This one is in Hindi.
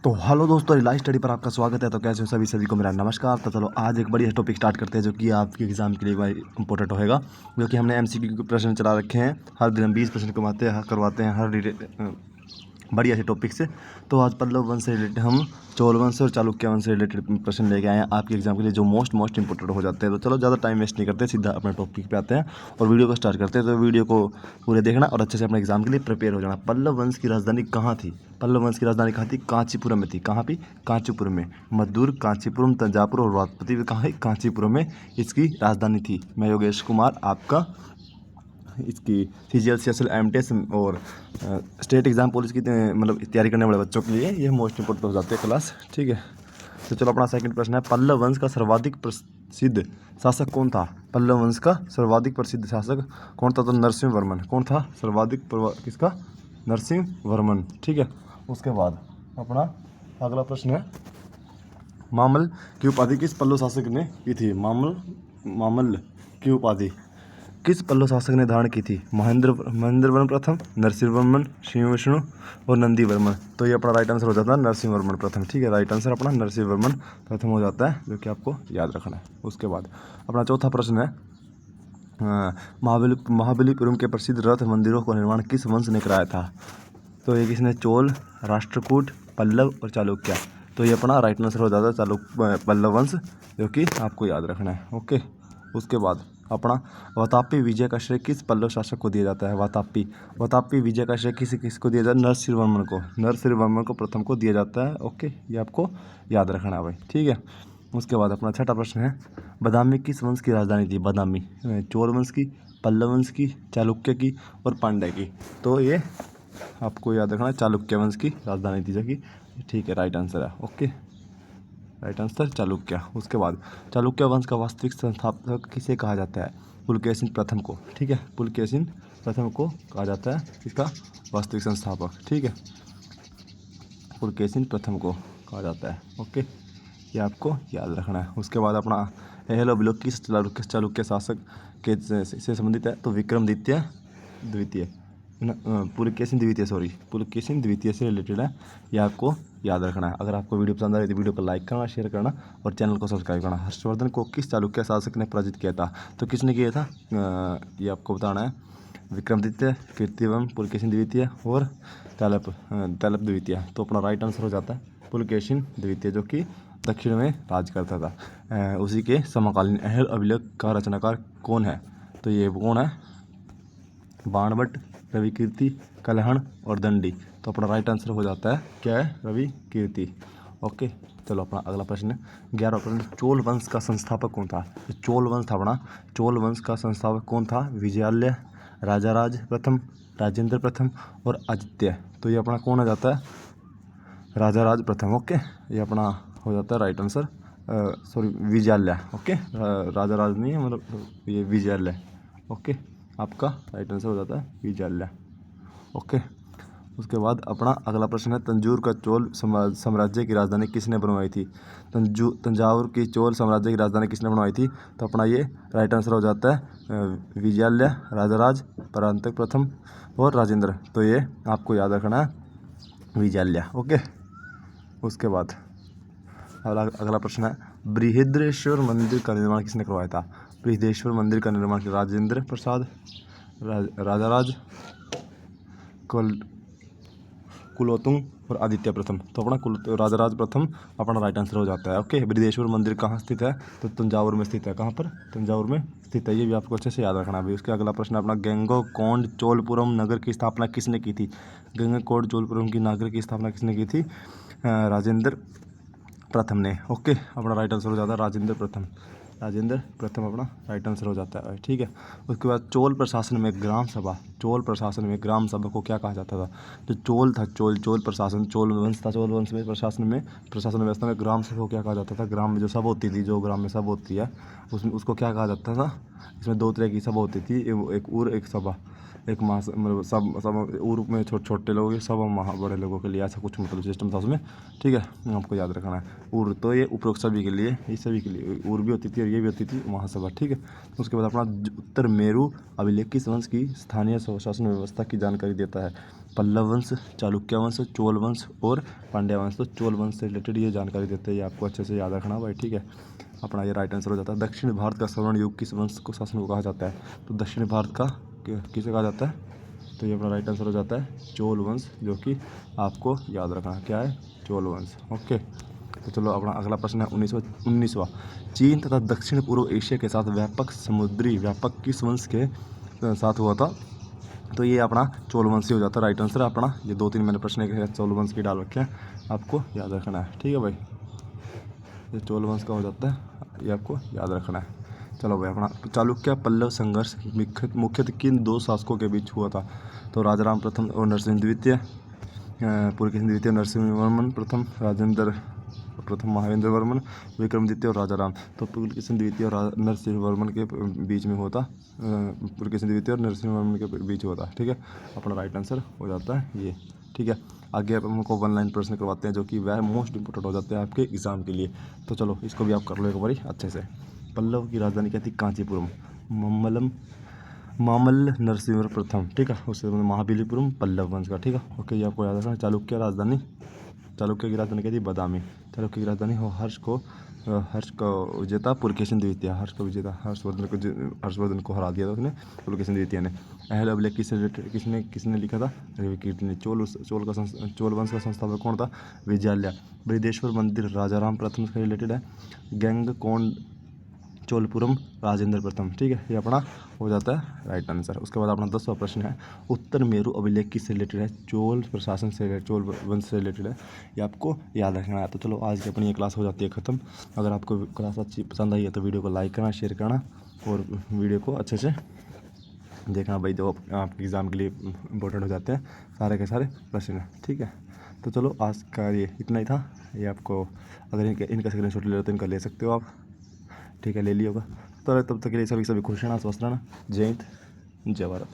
तो हेलो दोस्तों, रिलाइज स्टडी पर आपका स्वागत है। तो कैसे हो सभी को मेरा नमस्कार। तो चलो आज एक बढ़िया टॉपिक स्टार्ट करते हैं जो कि आपके एग्जाम के लिए भाई इंपॉर्टेंट होएगा, क्योंकि हमने एमसीक्यू के प्रश्न चला रखे हैं। हर दिन हम 20 प्रश्न करवाते हैं हर बढ़िया से टॉपिक से। तो आज पल्लव वंश से रिलेटेड हम चोल वंश और चालुक्य वंश से रिलेटेड प्रश्न लेके आए हैं आपके एग्जाम के लिए, जो मोस्ट इंपॉर्टेंट हो जाते हैं। तो चलो ज़्यादा टाइम वेस्ट नहीं करते, सीधा अपने टॉपिक पे आते हैं और वीडियो को स्टार्ट करते हैं। तो वीडियो को पूरे देखना और अच्छे से अपने एग्जाम के लिए प्रिपेयर हो जाना। पल्लव वंश की राजधानी कहाँ थी? पल्लव वंश की राजधानी कहाँ थी? कांचीपुरम में थी। कहाँ पे? कांचीपुरम में। मद्दूर, कांचीपुरम, तंजापुर और वातपति कहाँ है? कांचीपुरम में इसकी राजधानी थी। मैं योगेश कुमार आपका इसकी सीजीएल सीएसएल एमटीएस और स्टेट एग्जाम पुलिस की मतलब तैयारी करने वाले बच्चों के लिए ये मोस्ट इंपोर्टेंट हो जाते हैं क्लास। ठीक है, तो चलो अपना सेकंड प्रश्न है, पल्लव वंश का सर्वाधिक प्रसिद्ध शासक कौन था? पल्लव वंश का सर्वाधिक प्रसिद्ध शासक कौन था? तो नरसिंह वर्मन। कौन था सर्वाधिक किसका? नरसिंह वर्मन। ठीक है, उसके बाद अपना अगला प्रश्न है, मामल की उपाधि किस पल्लव शासक ने की थी? मामल की उपाधि किस पल्लव शासक ने धारण की थी? महेंद्र वर्मन प्रथम, नरसिंह वर्मन, शिव विष्णु और नंदी वर्मन। तो ये अपना राइट आंसर हो जाता है नरसिंह वर्मन प्रथम। ठीक है, राइट आंसर अपना नरसिंह वर्मन प्रथम हो जाता है, जो कि आपको याद रखना है। उसके बाद अपना चौथा प्रश्न है, महाबलीपुरम के प्रसिद्ध रथ मंदिरों का निर्माण किस वंश ने कराया था? तो ये किसने? चोल, राष्ट्रकूट, पल्लव और चालुक्य। तो ये अपना राइट आंसर हो जाता है पल्लव वंश, जो कि आपको याद रखना है। ओके, उसके बाद अपना वातापी विजय का श्रेय किस पल्लव शासक को दिया जाता है? वातापी विजय का श्रेय किसको दिया जाता है? नरसिंह वर्मन को। नरसिंह वर्मन को प्रथम को दिया जाता है। ओके, ये आपको याद रखना है भाई। ठीक है, उसके बाद अपना छठा प्रश्न है, बादामी किस वंश की राजधानी थी? बादामी चोल वंश की, पल्लव वंश की, चालुक्य की और पांड्य की। तो ये आपको याद रखना है चालुक्य वंश की राजधानी थी, जो कि ठीक है राइट आंसर है। Okay, right answer Chalukya. उसके बाद चालुक्य वंश का वास्तविक संस्थापक किसे कहा जाता है? पुलकेशिन प्रथम को। ठीक है, पुलकेशिन प्रथम को कहा जाता है इसका वास्तविक संस्थापक। ठीक है, पुलकेशिन प्रथम को कहा जाता है। ओके, ये आपको याद रखना है। उसके बाद अपना हेलो बिलो किस चालुक्य शासक के से संबंधित है? तो विक्रमादित्य द्वितीय, पुलकेशिन द्वितीय से रिलेटेड है, ये आपको याद रखना है। अगर आपको वीडियो पसंद आ रही तो वीडियो को लाइक करना, शेयर करना और चैनल को सब्सक्राइब करना। हर्षवर्धन को किस चालुक्य शासक ने पराजित किया था? तो किसने किया था? ये आपको बताना है। विक्रमादित्य, कीर्तिवर्मन, पुलकेशिन द्वितीय और तैलप द्वितीय। तो अपना राइट आंसर हो जाता है पुलकेशिन द्वितीय, जो कि दक्षिण में राज करता था। उसी के समकालीन अहल अभिलेख का रचनाकार कौन है? तो ये कौन है? बाणभट्ट, रविकीर्ति, कलहण और दंडी। तो अपना राइट आंसर हो जाता है क्या है? रविकीर्ति। ओके, चलो अपना अगला प्रश्न है, 11वां प्रश्न, चोल वंश का संस्थापक कौन था? चोल वंश था अपना, चोल वंश का संस्थापक कौन था? विजयालय, राजाराज प्रथम, राजेंद्र प्रथम और आदित्य। तो ये अपना कौन आ जाता है? राजाराज प्रथम। ओके, ये अपना हो जाता है right answer, sorry Vijayalaya. Okay, Rajaraja नहीं है, मतलब ये विजयालय। ओके, आपका राइट आंसर हो जाता है विजयालय। ओके, उसके बाद अपना अगला प्रश्न है, तंजौर का चोल साम्राज्य की राजधानी किसने बनवाई थी? तंजावुर की चोल साम्राज्य की राजधानी किसने बनवाई थी? तो अपना ये राइट आंसर हो जाता है विजयालय, राजाराज, परांतक प्रथम और राजेंद्र। तो ये आपको याद रखना है विजयालय। ओके, उसके बाद अगला प्रश्न है, बृहदेश्वर मंदिर का निर्माण किसने करवाया था? बृहदेश्वर मंदिर का निर्माण राजेंद्र प्रसाद, राजाराज, कुलोत्तुंग और आदित्य प्रथम। तो अपना राजाराज प्रथम अपना राइट आंसर हो जाता है। ओके, बृहदेश्वर मंदिर कहाँ स्थित है? तो तंजावुर में स्थित है। कहाँ पर? तंजावुर में स्थित है, ये भी आपको अच्छे से याद रखना है। उसके अगला प्रश्न अपना, गंगोकोंड चोलपुरम नगर की स्थापना किसने की थी? गंगोकोंड चोलपुरम की नगर की स्थापना किसने की थी? राजेंद्र प्रथम ने। ओके, अपना राइट आंसर हो जाता है राजेंद्र प्रथम। राजेंद्र प्रथम अपना राइट आंसर हो जाता है। ठीक है, उसके बाद चोल प्रशासन में ग्राम सभा को क्या कहा जाता था? जो चोल था, चोल प्रशासन, चोल वंश था, चोल वंश में प्रशासन व्यवस्था में ग्राम सभा को क्या कहा जाता था? ग्राम में जो सभा होती थी, जो ग्राम में सभा होती है उसमें उसको क्या कहा जाता था? इसमें दो तरह की सभा होती थी, एक उर एक सभा। एक मतलब सब उर में छोटे लोग, सभा बड़े लोगों के लिए, ऐसा कुछ मतलब सिस्टम था उसमें। ठीक है, आपको याद रखना है। उर तो ये उपरोक्त सभी के लिए, ये सभी के लिए उर भी होती थी और ये भी होती थी महासभा। ठीक है, उसके बाद अपना उत्तर मेरू अभिलेख किस वंश की स्थानीय शासन व्यवस्था की जानकारी देता है? पल्लव वंश, चालुक्य वंश, चोल वंश और पांड्या वंश। तो चोल वंश से रिलेटेड ये जानकारी देते हैं, ये आपको अच्छे से याद रखना भाई, ठीक है। अपना ये राइट आंसर हो जाता है। दक्षिण भारत का स्वर्ण युग किस वंश को शासन को कहा जाता है? तो दक्षिण भारत का किसे कहा जाता है? तो ये अपना राइट आंसर हो जाता है चोल वंश, जो कि आपको याद रखना है, क्या है? चोल वंश। ओके, तो चलो अपना अगला प्रश्न है 19वां। चीन तथा दक्षिण पूर्व एशिया के साथ व्यापक समुद्री व्यापक किस वंश के साथ हुआ था? तो ये अपना चोल वंश ही हो जाता है राइट आंसर अपना। ये 2-3 मैंने प्रश्न एक चोल वंश की डाल रखे हैं, आपको याद रखना है, ठीक है भाई। ये चोल वंश का हो जाता है, ये आपको याद रखना है। चलो भाई, अपना चालुक्य पल्लव संघर्ष मुख्यतः किन दो शासकों के बीच हुआ था? तो राजाराम प्रथम और नरसिंह द्वितीय, पुलकेशिन द्वितीय, नरसिंहवर्मन प्रथम, राजेंद्र प्रथम, महावेंद्र वर्मन, विक्रमादित्य और राजाराम। तो पुलकेशिन द्वितीय और नरसिंहवर्मन के बीच में होता, पुलकेशिन द्वितीय और नरसिंहवर्मन के बीच होता, ठीक है। अपना राइट आंसर हो जाता है ये, ठीक है। आगे आप हमको 1 लाइन प्रश्न करवाते हैं, जो कि वह मोस्ट इंपॉर्टेंट हो जाते हैं आपके एग्जाम के लिए। तो चलो इसको भी आप कर लो एक बारी अच्छे से। पल्लव की राजधानी क्या थी? कांचीपुरम। मामल्ल नरसिंह प्रथम, ठीक है। उससे महाबलीपुरम पल्लव वंश का, ठीक है। ओके, ये आपको याद रखना है। चालुक्य की राजधानी क्या थी? बादामी। चालुक्य की राजधानी हर्ष का विजेता पुलकेशिन द्वितीय। हर्ष का विजेता हर्षवर्धन को हरा दिया था उसने, पुलकेशिन द्वितीय ने। अहल अभिलेख किसने लिखा था? रविकीर्ति ने। चोल वंश का संस्थापक कौन था? विजयालय। बृहदेश्वर मंदिर राजाराम प्रथम से रिलेटेड है। गंगकोंड चोलपुरम राजेंद्र प्रथम, ठीक है। ये अपना हो जाता है राइट आंसर। उसके बाद अपना 10वां प्रश्न है, उत्तर मेरु अभिलेख किससे रिलेटेड है? चोल प्रशासन से, चोल वंश से रिलेटेड है, ये आपको याद रखना है। तो चलो आज की अपनी ये क्लास हो जाती है ख़त्म। अगर आपको क्लास अच्छी पसंद आई है तो वीडियो को लाइक करना, शेयर करना और वीडियो को अच्छे से देखना भाई, जो आपके एग्ज़ाम के लिए इंपॉर्टेंट हो जाते हैं सारे के सारे प्रश्न, ठीक है। तो चलो आज का ये इतना ही था। ये आपको अगर इनका स्क्रीनशॉट ले लो तो इनका ले सकते हो आप, ठीक है, ले लिया होगा। तो तब तक के लिए सभी खुश रहना, स्वस्थ रहना। जय हिंद, जय भारत।